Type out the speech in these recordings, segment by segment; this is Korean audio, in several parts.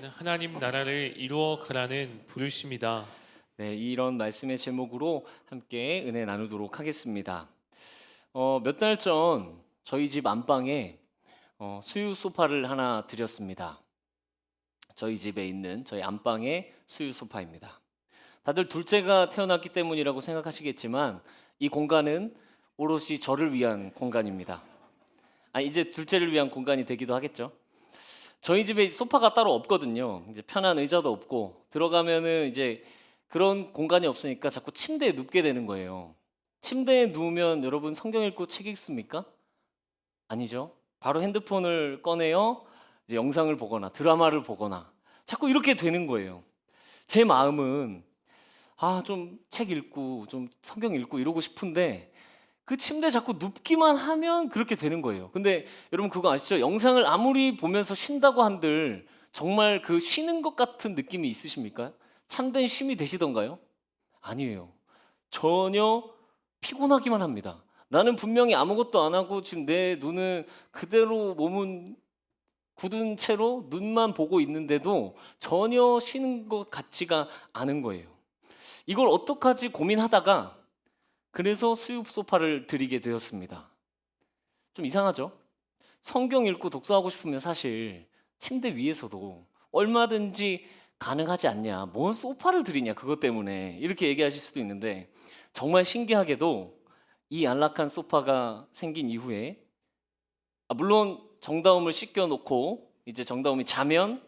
우리는 하나님 나라를 이루어 가라는 부르심이다. 네, 이런 말씀의 제목으로 함께 은혜 나누도록 하겠습니다. 몇 달 전 저희 집 안방에 수유 소파를 하나 드렸습니다. 저희 집에 있는 저희 안방의 수유 소파입니다. 다들 둘째가 태어났기 때문이라고 생각하시겠지만 이 공간은 오롯이 저를 위한 공간입니다. 이제 둘째를 위한 공간이 되기도 하겠죠. 저희 집에 소파가 따로 없거든요. 이제 편한 의자도 없고 들어가면은 이제 그런 공간이 없으니까 자꾸 침대에 눕게 되는 거예요. 침대에 누우면 여러분 성경 읽고 책 읽습니까? 아니죠. 바로 핸드폰을 꺼내요. 이제 영상을 보거나 드라마를 보거나 자꾸 이렇게 되는 거예요. 제 마음은 좀 책 읽고 좀 성경 읽고 이러고 싶은데 그 침대에 자꾸 눕기만 하면 그렇게 되는 거예요. 근데 여러분 그거 아시죠? 영상을 아무리 보면서 쉰다고 한들 정말 그 쉬는 것 같은 느낌이 있으십니까? 참된 쉼이 되시던가요? 아니에요. 전혀 피곤하기만 합니다. 나는 분명히 아무것도 안 하고 지금 내 눈은 그대로 몸은 굳은 채로 눈만 보고 있는데도 전혀 쉬는 것 같지가 않은 거예요. 이걸 어떡하지 고민하다가 그래서 수육 소파를 드리게 되었습니다. 좀 이상하죠? 성경 읽고 독서하고 싶으면 사실 침대 위에서도 얼마든지 가능하지 않냐. 뭔 소파를 드리냐 그것 때문에 이렇게 얘기하실 수도 있는데 정말 신기하게도 이 안락한 소파가 생긴 이후에 물론 정다움을 씻겨놓고 이제 정다움이 자면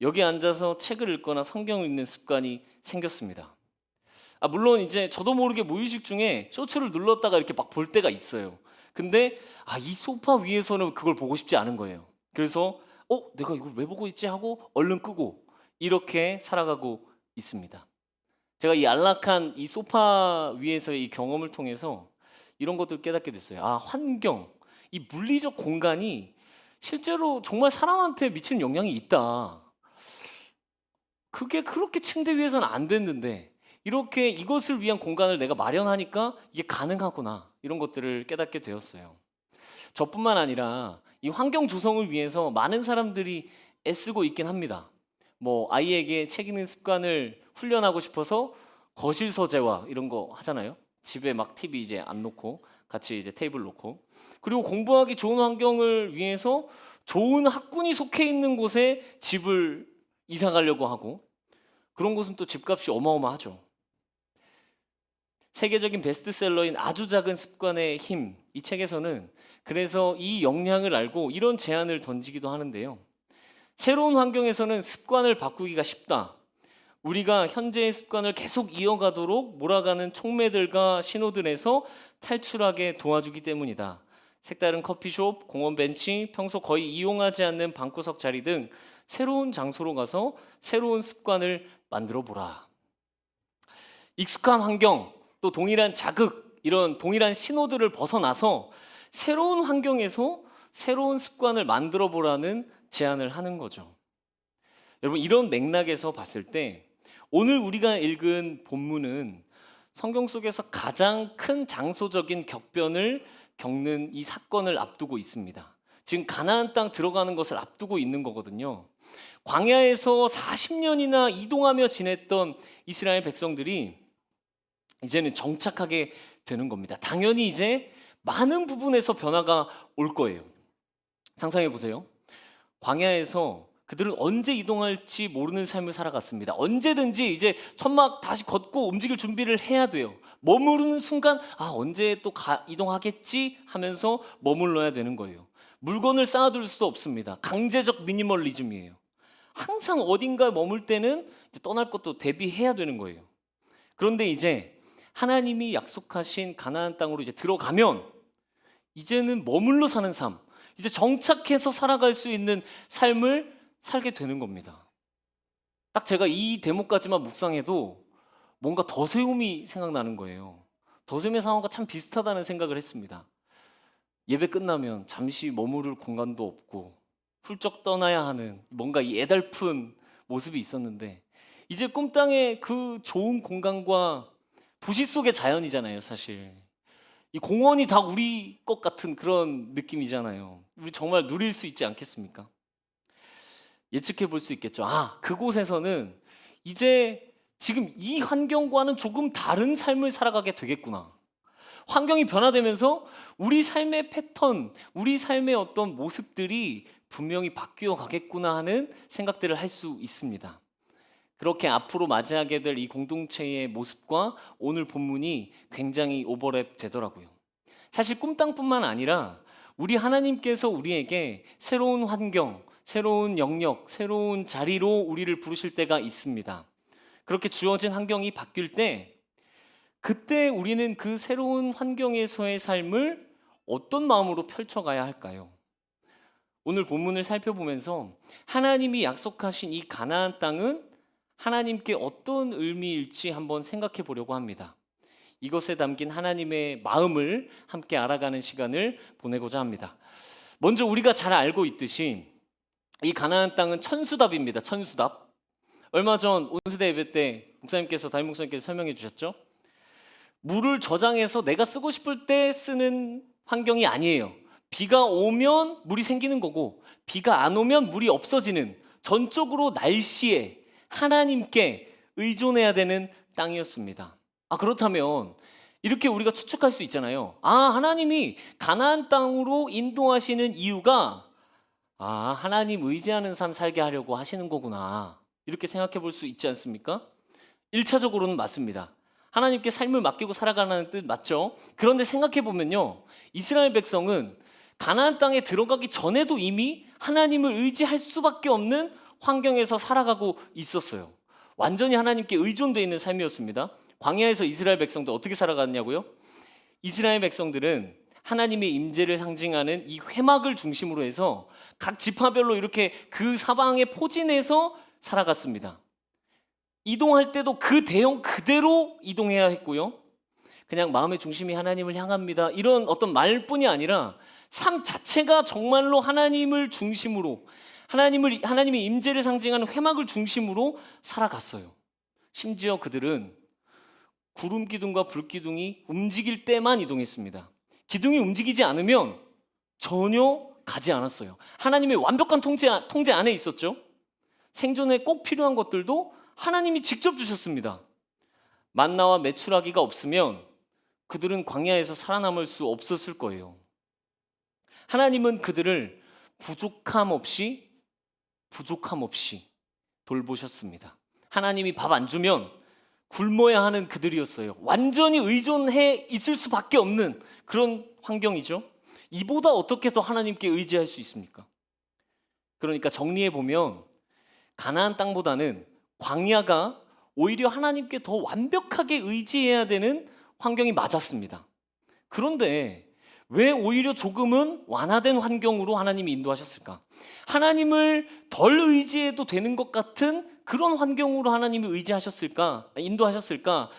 여기 앉아서 책을 읽거나 성경을 읽는 습관이 생겼습니다. 물론 이제 저도 모르게 무의식 중에 쇼츠를 눌렀다가 이렇게 막 볼 때가 있어요. 근데 이 소파 위에서는 그걸 보고 싶지 않은 거예요. 그래서 내가 이걸 왜 보고 있지 하고 얼른 끄고 이렇게 살아가고 있습니다. 제가 이 안락한 이 소파 위에서의 이 경험을 통해서 이런 것들을 깨닫게 됐어요. 환경, 이 물리적 공간이 실제로 정말 사람한테 미치는 영향이 있다. 그게 그렇게 침대 위에서는 안 됐는데 이렇게 이것을 위한 공간을 내가 마련하니까 이게 가능하구나. 이런 것들을 깨닫게 되었어요. 저뿐만 아니라 이 환경 조성을 위해서 많은 사람들이 애쓰고 있긴 합니다. 아이에게 책 읽는 습관을 훈련하고 싶어서 거실 서재와 이런 거 하잖아요. 집에 막 TV 이제 안 놓고 같이 이제 테이블 놓고 그리고 공부하기 좋은 환경을 위해서 좋은 학군이 속해 있는 곳에 집을 이사 가려고 하고 그런 곳은 또 집값이 어마어마하죠. 세계적인 베스트셀러인 아주 작은 습관의 힘, 이 책에서는 그래서 이 역량을 알고 이런 제안을 던지기도 하는데요. 새로운 환경에서는 습관을 바꾸기가 쉽다. 우리가 현재의 습관을 계속 이어가도록 몰아가는 촉매들과 신호들에서 탈출하게 도와주기 때문이다. 색다른 커피숍, 공원 벤치, 평소 거의 이용하지 않는 방구석 자리 등 새로운 장소로 가서 새로운 습관을 만들어 보라. 익숙한 환경, 또 동일한 자극, 이런 동일한 신호들을 벗어나서 새로운 환경에서 새로운 습관을 만들어 보라는 제안을 하는 거죠. 여러분, 이런 맥락에서 봤을 때 오늘 우리가 읽은 본문은 성경 속에서 가장 큰 장소적인 격변을 겪는 이 사건을 앞두고 있습니다. 지금 가나안 땅 들어가는 것을 앞두고 있는 거거든요. 광야에서 40년이나 이동하며 지냈던 이스라엘 백성들이 이제는 정착하게 되는 겁니다. 당연히 이제 많은 부분에서 변화가 올 거예요. 상상해 보세요. 광야에서 그들은 언제 이동할지 모르는 삶을 살아갔습니다. 언제든지 이제 천막 다시 걷고 움직일 준비를 해야 돼요. 머무르는 순간 언제 또 이동하겠지 하면서 머물러야 되는 거예요. 물건을 쌓아둘 수도 없습니다. 강제적 미니멀리즘이에요. 항상 어딘가에 머물 때는 이제 떠날 것도 대비해야 되는 거예요. 그런데 이제 하나님이 약속하신 가나안 땅으로 이제 들어가면 이제는 머물러 사는 삶, 이제 정착해서 살아갈 수 있는 삶을 살게 되는 겁니다. 딱 제가 이 대목까지만 묵상해도 뭔가 더세움이 생각나는 거예요. 더세움의 상황과 참 비슷하다는 생각을 했습니다. 예배 끝나면 잠시 머무를 공간도 없고 훌쩍 떠나야 하는 뭔가 이 애달픈 모습이 있었는데 이제 꿈땅의 그 좋은 공간과 도시 속의 자연이잖아요, 사실. 이 공원이 다 우리 것 같은 그런 느낌이잖아요. 우리 정말 누릴 수 있지 않겠습니까? 예측해 볼 수 있겠죠. 아, 그곳에서는 이제 지금 이 환경과는 조금 다른 삶을 살아가게 되겠구나. 환경이 변화되면서 우리 삶의 패턴, 우리 삶의 어떤 모습들이 분명히 바뀌어 가겠구나 하는 생각들을 할 수 있습니다. 그렇게 앞으로 맞이하게 될 이 공동체의 모습과 오늘 본문이 굉장히 오버랩 되더라고요. 사실 꿈땅뿐만 아니라 우리 하나님께서 우리에게 새로운 환경, 새로운 영역, 새로운 자리로 우리를 부르실 때가 있습니다. 그렇게 주어진 환경이 바뀔 때 그때 우리는 그 새로운 환경에서의 삶을 어떤 마음으로 펼쳐가야 할까요? 오늘 본문을 살펴보면서 하나님이 약속하신 이 가나안 땅은 하나님께 어떤 의미일지 한번 생각해 보려고 합니다. 이것에 담긴 하나님의 마음을 함께 알아가는 시간을 보내고자 합니다. 먼저 우리가 잘 알고 있듯이 이 가나안 땅은 천수답입니다. 천수답. 얼마 전 온수대 예배 때 목사님께서 담임 목사님께서 설명해 주셨죠. 물을 저장해서 내가 쓰고 싶을 때 쓰는 환경이 아니에요. 비가 오면 물이 생기는 거고 비가 안 오면 물이 없어지는 전적으로 날씨에 하나님께 의존해야 되는 땅이었습니다. 그렇다면 이렇게 우리가 추측할 수 있잖아요. 하나님이 가나안 땅으로 인도하시는 이유가 하나님 의지하는 삶 살게 하려고 하시는 거구나. 이렇게 생각해 볼 수 있지 않습니까? 1차적으로는 맞습니다. 하나님께 삶을 맡기고 살아가는 뜻 맞죠? 그런데 생각해 보면요. 이스라엘 백성은 가나안 땅에 들어가기 전에도 이미 하나님을 의지할 수밖에 없는 환경에서 살아가고 있었어요. 완전히 하나님께 의존되어 있는 삶이었습니다. 광야에서 이스라엘 백성들 어떻게 살아갔냐고요? 이스라엘 백성들은 하나님의 임재를 상징하는 이 회막을 중심으로 해서 각 지파별로 이렇게 그 사방에 포진해서 살아갔습니다. 이동할 때도 그 대형 그대로 이동해야 했고요. 그냥 마음의 중심이 하나님을 향합니다. 이런 어떤 말뿐이 아니라 삶 자체가 정말로 하나님을 중심으로 하나님의 임재를 상징하는 회막을 중심으로 살아갔어요. 심지어 그들은 구름 기둥과 불 기둥이 움직일 때만 이동했습니다. 기둥이 움직이지 않으면 전혀 가지 않았어요. 하나님의 완벽한 통제 안에 있었죠. 생존에 꼭 필요한 것들도 하나님이 직접 주셨습니다. 만나와 메추라기가 없으면 그들은 광야에서 살아남을 수 없었을 거예요. 하나님은 그들을 부족함 없이 돌보셨습니다. 하나님이 밥 안 주면 굶어야 하는 그들이었어요. 완전히 의존해 있을 수밖에 없는 그런 환경이죠. 이보다 어떻게 더 하나님께 의지할 수 있습니까? 그러니까 정리해 보면 가나안 땅보다는 광야가 오히려 하나님께 더 완벽하게 의지해야 되는 환경이 맞았습니다. 그런데 왜 오히려 조금은 완화된 환경으로 하나님이 인도하셨을까? 하나님을 덜 의지해도 되는 것 같은 그런 환경으로 하나님이 인도하셨을까?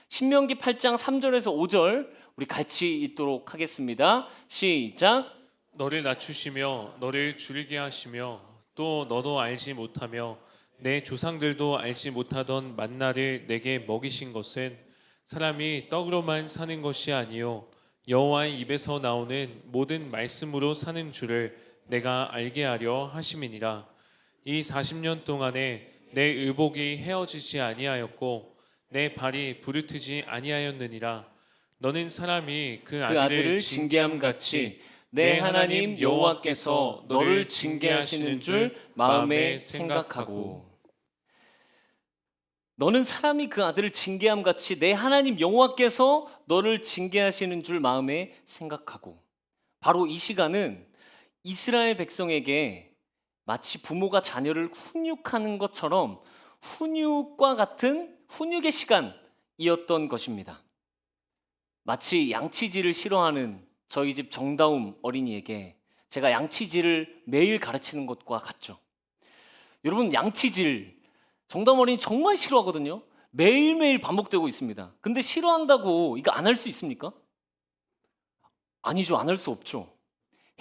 신명기 8장 3절에서 5절 우리 같이 읽도록 하겠습니다. 시작. 너를 낮추시며 너를 줄이게 하시며 또 너도 알지 못하며 내 조상들도 알지 못하던 만나를 내게 먹이신 것은 사람이 떡으로만 사는 것이 아니요 여호와의 입에서 나오는 모든 말씀으로 사는 줄을 내가 알게 하려 하심이니라. 이 40년 동안에 내 의복이 헤어지지 아니하였고 내 발이 부르트지 아니하였느니라. 너는 사람이 그 아들을 징계함 같이 내 하나님 여호와께서 너를 징계하시는 줄 마음에 생각하고. 너는 사람이 그 아들을 징계함 같이 내 하나님 여호와께서 너를 징계하시는 줄 마음에 생각하고. 바로 이 시간은 이스라엘 백성에게 마치 부모가 자녀를 훈육하는 것처럼 훈육과 같은 훈육의 시간이었던 것입니다. 마치 양치질을 싫어하는 저희 집 정다움 어린이에게 제가 양치질을 매일 가르치는 것과 같죠. 여러분, 양치질 정다움 어린이 정말 싫어하거든요. 매일매일 반복되고 있습니다. 근데 싫어한다고 이거 안 할 수 있습니까? 아니죠. 안 할 수 없죠.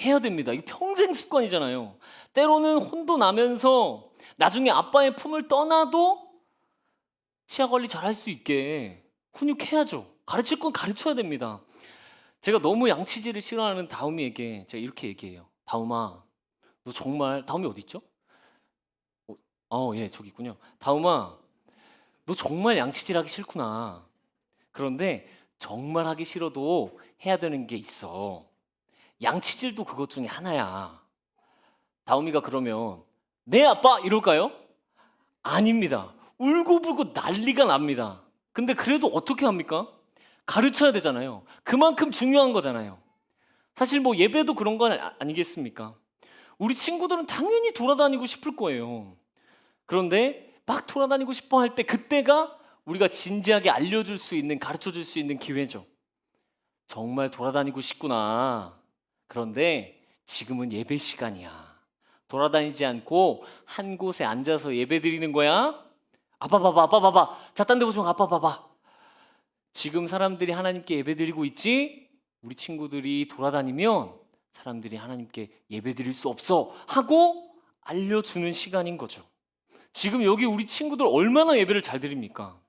해야 됩니다. 이거 평생 습관이잖아요. 때로는 혼도 나면서 나중에 아빠의 품을 떠나도 치아 관리 잘할 수 있게 훈육해야죠. 가르칠 건 가르쳐야 됩니다. 제가 너무 양치질을 싫어하는 다움이에게 제가 이렇게 얘기해요. 다움아, 너 정말, 다움이 어디 있죠? 예, 저기 있군요. 다음아, 너 정말 양치질하기 싫구나. 그런데 정말 하기 싫어도 해야 되는 게 있어. 양치질도 그것 중에 하나야. 다음이가 그러면 네 아빠 이럴까요? 아닙니다. 울고불고 난리가 납니다. 근데 그래도 어떻게 합니까? 가르쳐야 되잖아요. 그만큼 중요한 거잖아요. 사실 뭐 예배도 그런 거 아니겠습니까? 우리 친구들은 당연히 돌아다니고 싶을 거예요. 그런데 막 돌아다니고 싶어 할 때 그때가 우리가 진지하게 알려줄 수 있는, 가르쳐 줄 수 있는 기회죠. 정말 돌아다니고 싶구나. 그런데 지금은 예배 시간이야. 돌아다니지 않고 한 곳에 앉아서 예배 드리는 거야. 아빠 봐봐, 아빠 봐봐. 자, 딴 데 보지 말고 아빠 봐봐. 지금 사람들이 하나님께 예배 드리고 있지? 우리 친구들이 돌아다니면 사람들이 하나님께 예배 드릴 수 없어 하고 알려주는 시간인 거죠. 지금 여기 우리 친구들 얼마나 예배를 잘 드립니까?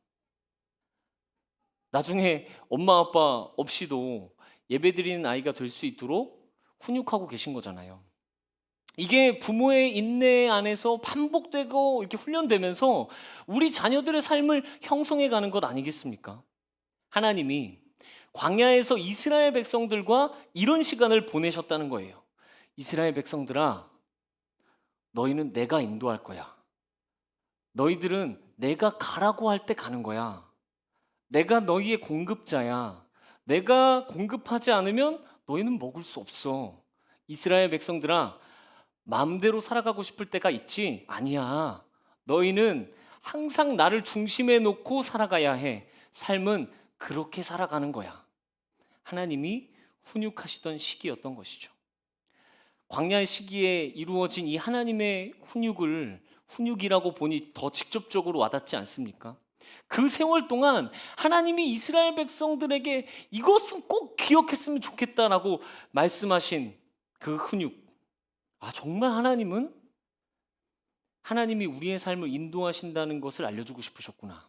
나중에 엄마 아빠 없이도 예배 드리는 아이가 될 수 있도록 훈육하고 계신 거잖아요. 이게 부모의 인내 안에서 반복되고 이렇게 훈련되면서 우리 자녀들의 삶을 형성해 가는 것 아니겠습니까? 하나님이 광야에서 이스라엘 백성들과 이런 시간을 보내셨다는 거예요. 이스라엘 백성들아, 너희는 내가 인도할 거야. 너희들은 내가 가라고 할 때 가는 거야. 내가 너희의 공급자야. 내가 공급하지 않으면 너희는 먹을 수 없어. 이스라엘 백성들아, 마음대로 살아가고 싶을 때가 있지? 아니야. 너희는 항상 나를 중심에 놓고 살아가야 해. 삶은 그렇게 살아가는 거야. 하나님이 훈육하시던 시기였던 것이죠. 광야의 시기에 이루어진 이 하나님의 훈육이라고 보니 더 직접적으로 와닿지 않습니까? 그 세월 동안 하나님이 이스라엘 백성들에게 이것은 꼭 기억했으면 좋겠다라고 말씀하신 그 훈육. 정말 하나님이 우리의 삶을 인도하신다는 것을 알려주고 싶으셨구나.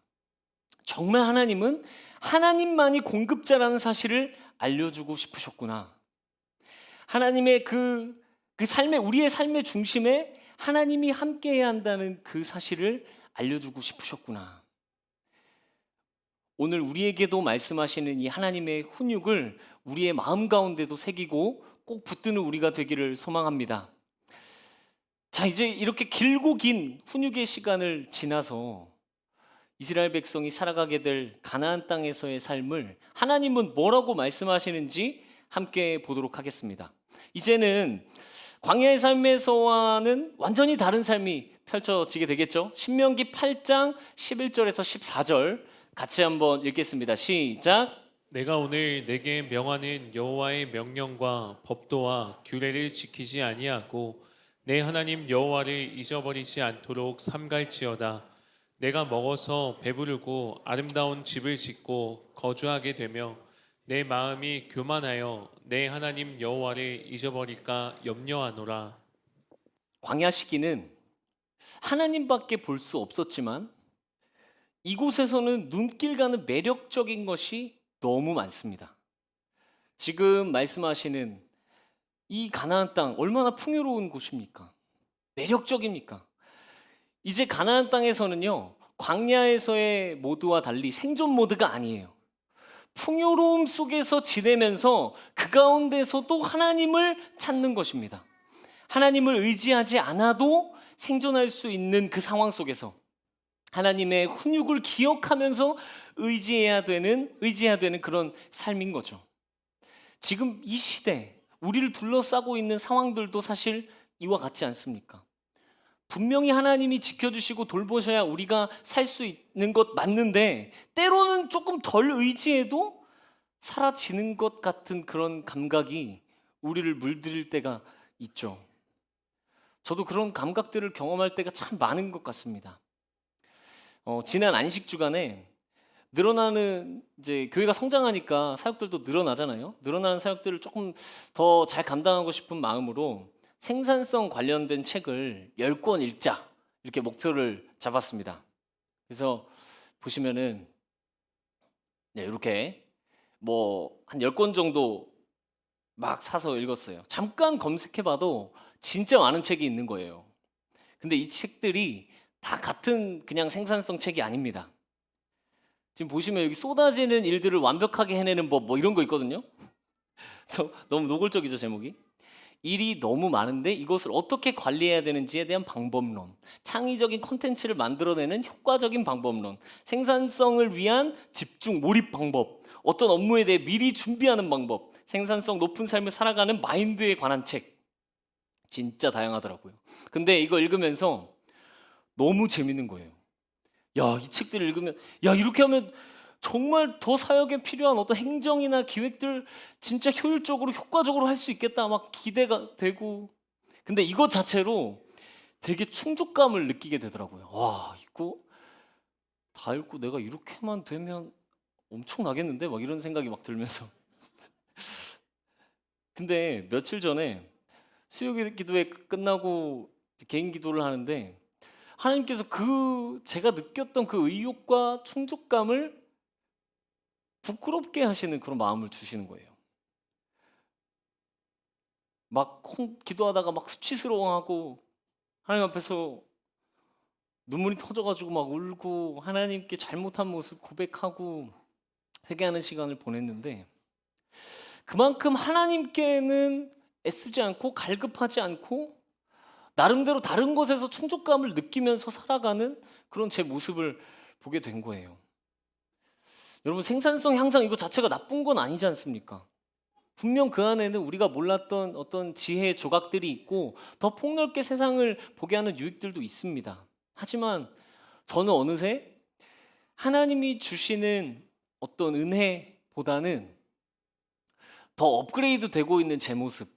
정말 하나님은 하나님만이 공급자라는 사실을 알려주고 싶으셨구나. 하나님의 우리의 삶의 중심에 하나님이 함께해야 한다는 그 사실을 알려주고 싶으셨구나. 오늘 우리에게도 말씀하시는 이 하나님의 훈육을 우리의 마음 가운데도 새기고 꼭 붙드는 우리가 되기를 소망합니다. 자, 이제 이렇게 길고 긴 훈육의 시간을 지나서 이스라엘 백성이 살아가게 될 가나안 땅에서의 삶을 하나님은 뭐라고 말씀하시는지 함께 보도록 하겠습니다. 이제는 광야의 삶에서와는 완전히 다른 삶이 펼쳐지게 되겠죠. 신명기 8장 11절에서 14절 같이 한번 읽겠습니다. 시작. 내가 오늘 내게 명하는 여호와의 명령과 법도와 규례를 지키지 아니하고 내 하나님 여호와를 잊어버리지 않도록 삼갈지어다. 내가 먹어서 배부르고 아름다운 집을 짓고 거주하게 되며 내 마음이 교만하여 내 하나님 여호와를 잊어버릴까 염려하노라. 광야 시기는 하나님밖에 볼 수 없었지만 이곳에서는 눈길 가는 매력적인 것이 너무 많습니다. 지금 말씀하시는 이 가나안 땅 얼마나 풍요로운 곳입니까? 매력적입니까? 이제 가나안 땅에서는요, 광야에서의 모드와 달리 생존 모드가 아니에요. 풍요로움 속에서 지내면서 그 가운데서도 하나님을 찾는 것입니다. 하나님을 의지하지 않아도 생존할 수 있는 그 상황 속에서 하나님의 훈육을 기억하면서 의지해야 되는 그런 삶인 거죠. 지금 이 시대 우리를 둘러싸고 있는 상황들도 사실 이와 같지 않습니까? 분명히 하나님이 지켜주시고 돌보셔야 우리가 살 수 있는 것 맞는데 때로는 조금 덜 의지해도 사라지는 것 같은 그런 감각이 우리를 물들 때가 있죠. 저도 그런 감각들을 경험할 때가 참 많은 것 같습니다. 지난 안식 주간에 늘어나는 이제 교회가 성장하니까 사역들도 늘어나잖아요. 늘어나는 사역들을 조금 더 잘 감당하고 싶은 마음으로 생산성 관련된 책을 10권 읽자 이렇게 목표를 잡았습니다. 그래서 보시면은 이렇게 뭐 한 10권 정도 막 사서 읽었어요. 잠깐 검색해봐도 진짜 많은 책이 있는 거예요. 근데 이 책들이 다 같은 그냥 생산성 책이 아닙니다. 지금 보시면 여기 쏟아지는 일들을 완벽하게 해내는 법 뭐 이런 거 있거든요. 너무 노골적이죠, 제목이. 일이 너무 많은데 이것을 어떻게 관리해야 되는지에 대한 방법론, 창의적인 콘텐츠를 만들어내는 효과적인 방법론, 생산성을 위한 집중 몰입 방법, 어떤 업무에 대해 미리 준비하는 방법, 생산성 높은 삶을 살아가는 마인드에 관한 책. 진짜 다양하더라고요. 근데 이거 읽으면서 너무 재밌는 거예요. 야, 이 책들을 읽으면 야, 이렇게 하면 정말 더 사역에 필요한 어떤 행정이나 기획들 진짜 효율적으로 효과적으로 할 수 있겠다 막 기대가 되고, 근데 이것 자체로 되게 충족감을 느끼게 되더라고요. 와, 이거 다 읽고 내가 이렇게만 되면 엄청나겠는데 막 이런 생각이 막 들면서 근데 며칠 전에 수요 기도회 끝나고 개인 기도를 하는데 하나님께서 그 제가 느꼈던 그 의욕과 충족감을 부끄럽게 하시는 그런 마음을 주시는 거예요. 막 기도하다가 막 수치스러워하고 하나님 앞에서 눈물이 터져가지고 막 울고 하나님께 잘못한 모습 고백하고 회개하는 시간을 보냈는데, 그만큼 하나님께는 애쓰지 않고 갈급하지 않고 나름대로 다른 것에서 충족감을 느끼면서 살아가는 그런 제 모습을 보게 된 거예요. 여러분, 생산성 향상 이거 자체가 나쁜 건 아니지 않습니까? 분명 그 안에는 우리가 몰랐던 어떤 지혜의 조각들이 있고 더 폭넓게 세상을 보게 하는 유익들도 있습니다. 하지만 저는 어느새 하나님이 주시는 어떤 은혜보다는 더 업그레이드 되고 있는 제 모습,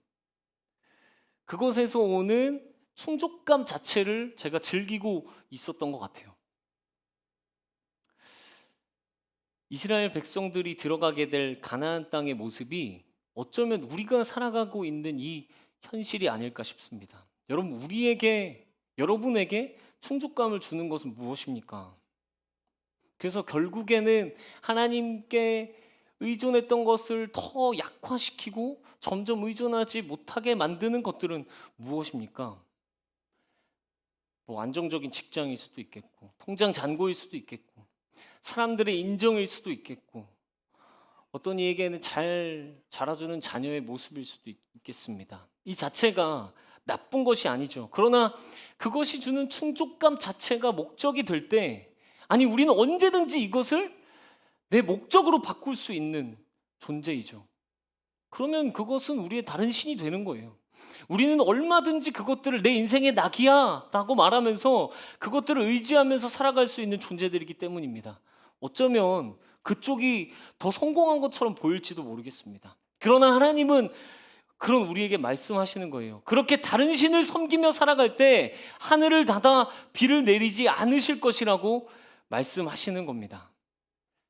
그것에서 오는 충족감 자체를 제가 즐기고 있었던 것 같아요. 이스라엘 백성들이 들어가게 될 가나안 땅의 모습이 어쩌면 우리가 살아가고 있는 이 현실이 아닐까 싶습니다. 여러분, 여러분에게 충족감을 주는 것은 무엇입니까? 그래서 결국에는 하나님께 의존했던 것을 더 약화시키고 점점 의존하지 못하게 만드는 것들은 무엇입니까? 뭐 안정적인 직장일 수도 있겠고, 통장 잔고일 수도 있겠고, 사람들의 인정일 수도 있겠고, 어떤 이에게는 잘 자라주는 자녀의 모습일 수도 있겠습니다. 이 자체가 나쁜 것이 아니죠. 그러나 그것이 주는 충족감 자체가 목적이 될 때, 아니, 우리는 언제든지 이것을 내 목적으로 바꿀 수 있는 존재이죠. 그러면 그것은 우리의 다른 신이 되는 거예요. 우리는 얼마든지 그것들을 내 인생의 낙이야 라고 말하면서 그것들을 의지하면서 살아갈 수 있는 존재들이기 때문입니다. 어쩌면 그쪽이 더 성공한 것처럼 보일지도 모르겠습니다. 그러나 하나님은 그런 우리에게 말씀하시는 거예요. 그렇게 다른 신을 섬기며 살아갈 때 하늘을 닫아 비를 내리지 않으실 것이라고 말씀하시는 겁니다.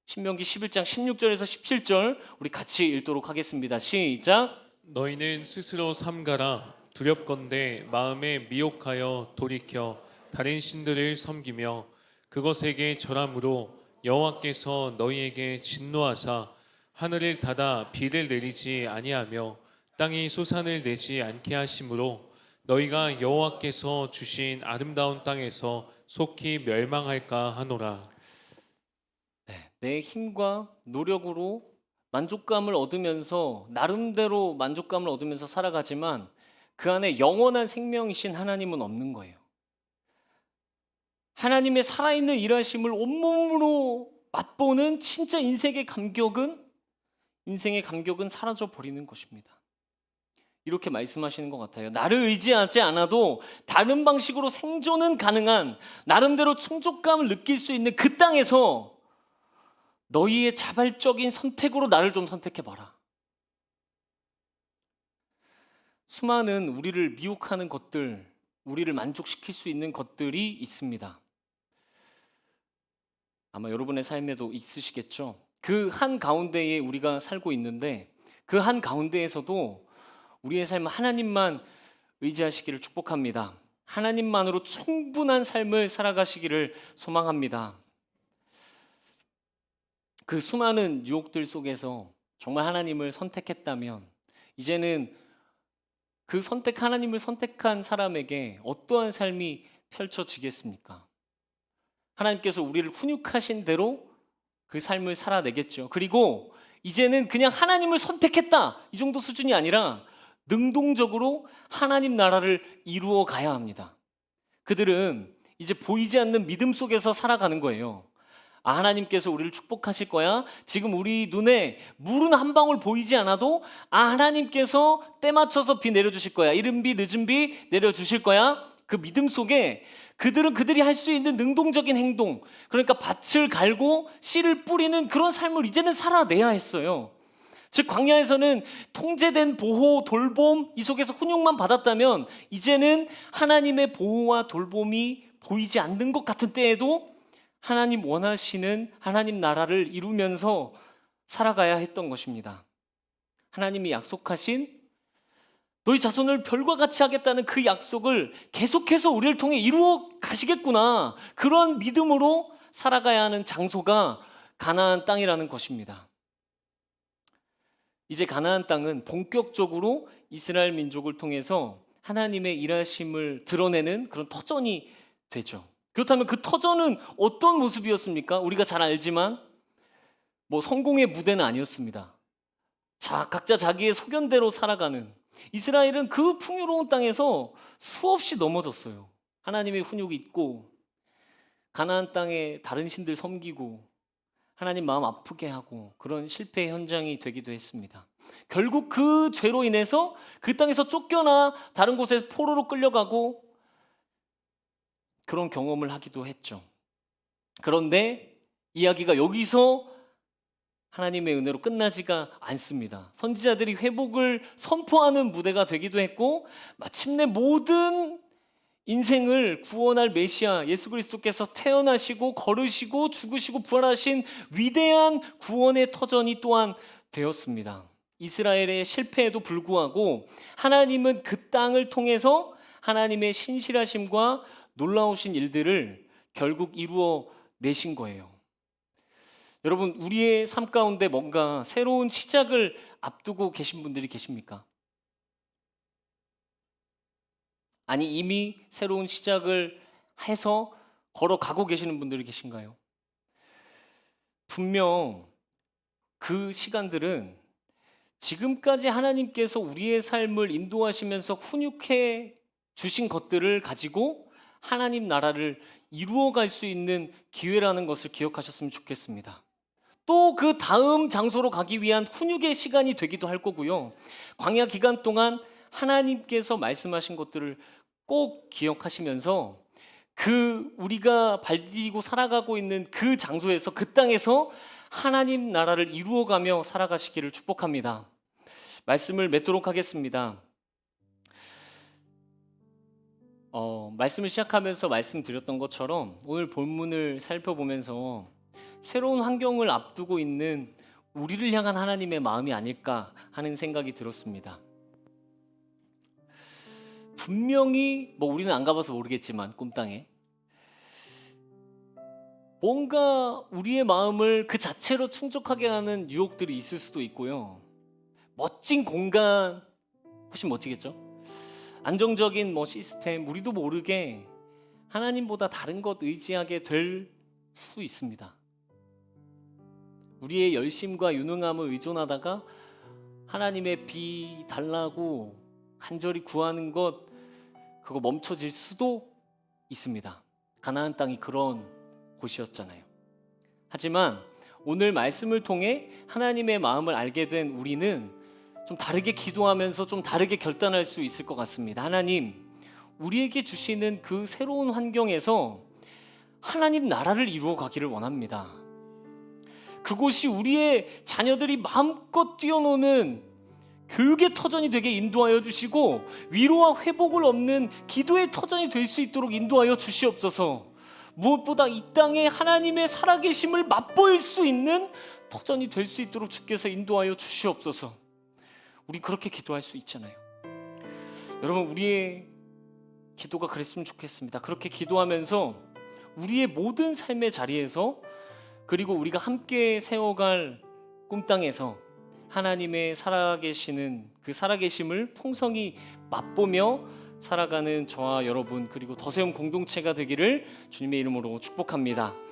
신명기 11장 16절에서 17절 우리 같이 읽도록 하겠습니다. 시작. 너희는 스스로 삼가라. 두렵건대 마음에 미혹하여 돌이켜 다른 신들을 섬기며 그것에게 절함으로 여호와께서 너희에게 진노하사 하늘을 닫아 비를 내리지 아니하며 땅이 소산을 내지 않게 하심으로 너희가 여호와께서 주신 아름다운 땅에서 속히 멸망할까 하노라. 내 힘과 노력으로 만족감을 얻으면서 나름대로 만족감을 얻으면서 살아가지만 그 안에 영원한 생명이신 하나님은 없는 거예요. 하나님의 살아있는 일하심을 온몸으로 맛보는 진짜 인생의 감격은 사라져 버리는 것입니다. 이렇게 말씀하시는 것 같아요. 나를 의지하지 않아도 다른 방식으로 생존은 가능한 나름대로 충족감을 느낄 수 있는 그 땅에서 너희의 자발적인 선택으로 나를 좀 선택해봐라. 수많은 우리를 미혹하는 것들, 우리를 만족시킬 수 있는 것들이 있습니다. 아마 여러분의 삶에도 있으시겠죠. 그 한 가운데에 우리가 살고 있는데 그 한 가운데에서도 우리의 삶은 하나님만 의지하시기를 축복합니다. 하나님만으로 충분한 삶을 살아가시기를 소망합니다. 그 수많은 유혹들 속에서 정말 하나님을 선택했다면 이제는 그 하나님을 선택한 사람에게 어떠한 삶이 펼쳐지겠습니까? 하나님께서 우리를 훈육하신 대로 그 삶을 살아내겠죠. 그리고 이제는 그냥 하나님을 선택했다 이 정도 수준이 아니라 능동적으로 하나님 나라를 이루어 가야 합니다. 그들은 이제 보이지 않는 믿음 속에서 살아가는 거예요. 아, 하나님께서 우리를 축복하실 거야. 지금 우리 눈에 물은 한 방울 보이지 않아도 하나님께서 때 맞춰서 비 내려주실 거야. 이른 비 늦은 비 내려주실 거야. 그 믿음 속에 그들은 그들이 할 수 있는 능동적인 행동, 그러니까 밭을 갈고 씨를 뿌리는 그런 삶을 이제는 살아내야 했어요. 즉 광야에서는 통제된 보호, 돌봄 이 속에서 훈육만 받았다면 이제는 하나님의 보호와 돌봄이 보이지 않는 것 같은 때에도 하나님 원하시는 하나님 나라를 이루면서 살아가야 했던 것입니다. 하나님이 약속하신 너희 자손을 별과 같이 하겠다는 그 약속을 계속해서 우리를 통해 이루어 가시겠구나. 그런 믿음으로 살아가야 하는 장소가 가나안 땅이라는 것입니다. 이제 가나안 땅은 본격적으로 이스라엘 민족을 통해서 하나님의 일하심을 드러내는 그런 터전이 되죠. 그렇다면 그 터전은 어떤 모습이었습니까? 우리가 잘 알지만 성공의 무대는 아니었습니다. 각자 자기의 소견대로 살아가는 이스라엘은 그 풍요로운 땅에서 수없이 넘어졌어요. 하나님의 훈육이 있고 가나안 땅에 다른 신들 섬기고 하나님 마음 아프게 하고 그런 실패의 현장이 되기도 했습니다. 결국 그 죄로 인해서 그 땅에서 쫓겨나 다른 곳에 포로로 끌려가고 그런 경험을 하기도 했죠. 그런데 이야기가 여기서 하나님의 은혜로 끝나지가 않습니다. 선지자들이 회복을 선포하는 무대가 되기도 했고 마침내 모든 인생을 구원할 메시아 예수 그리스도께서 태어나시고 걸으시고 죽으시고 부활하신 위대한 구원의 터전이 또한 되었습니다. 이스라엘의 실패에도 불구하고 하나님은 그 땅을 통해서 하나님의 신실하심과 놀라우신 일들을 결국 이루어 내신 거예요. 여러분, 우리의 삶 가운데 뭔가 새로운 시작을 앞두고 계신 분들이 계십니까? 아니, 이미 새로운 시작을 해서 걸어가고 계시는 분들이 계신가요? 분명 그 시간들은 지금까지 하나님께서 우리의 삶을 인도하시면서 훈육해 주신 것들을 가지고 하나님 나라를 이루어갈 수 있는 기회라는 것을 기억하셨으면 좋겠습니다. 또 그 다음 장소로 가기 위한 훈육의 시간이 되기도 할 거고요. 광야 기간 동안 하나님께서 말씀하신 것들을 꼭 기억하시면서 그 우리가 발디디고 살아가고 있는 그 장소에서 그 땅에서 하나님 나라를 이루어가며 살아가시기를 축복합니다. 말씀을 맺도록 하겠습니다. 말씀을 시작하면서 말씀드렸던 것처럼 오늘 본문을 살펴보면서 새로운 환경을 앞두고 있는 우리를 향한 하나님의 마음이 아닐까 하는 생각이 들었습니다. 분명히 우리는 안 가봐서 모르겠지만 꿈땅에 뭔가 우리의 마음을 그 자체로 충족하게 하는 유혹들이 있을 수도 있고요. 멋진 공간, 훨씬 멋지겠죠? 안정적인 시스템, 우리도 모르게 하나님보다 다른 것 의지하게 될 수 있습니다. 우리의 열심과 유능함을 의존하다가 하나님의 비 달라고 간절히 구하는 것 그거 멈춰질 수도 있습니다. 가나안 땅이 그런 곳이었잖아요. 하지만 오늘 말씀을 통해 하나님의 마음을 알게 된 우리는 좀 다르게 기도하면서 좀 다르게 결단할 수 있을 것 같습니다. 하나님, 우리에게 주시는 그 새로운 환경에서 하나님 나라를 이루어 가기를 원합니다. 그곳이 우리의 자녀들이 마음껏 뛰어노는 교육의 터전이 되게 인도하여 주시고 위로와 회복을 얻는 기도의 터전이 될 수 있도록 인도하여 주시옵소서. 무엇보다 이 땅에 하나님의 살아계심을 맛보일 수 있는 터전이 될 수 있도록 주께서 인도하여 주시옵소서. 우리 그렇게 기도할 수 있잖아요. 여러분, 우리의 기도가 그랬으면 좋겠습니다. 그렇게 기도하면서 우리의 모든 삶의 자리에서 그리고 우리가 함께 세워갈 꿈땅에서 하나님의 살아계시는 그 살아계심을 풍성히 맛보며 살아가는 저와 여러분 그리고 더세움 공동체가 되기를 주님의 이름으로 축복합니다.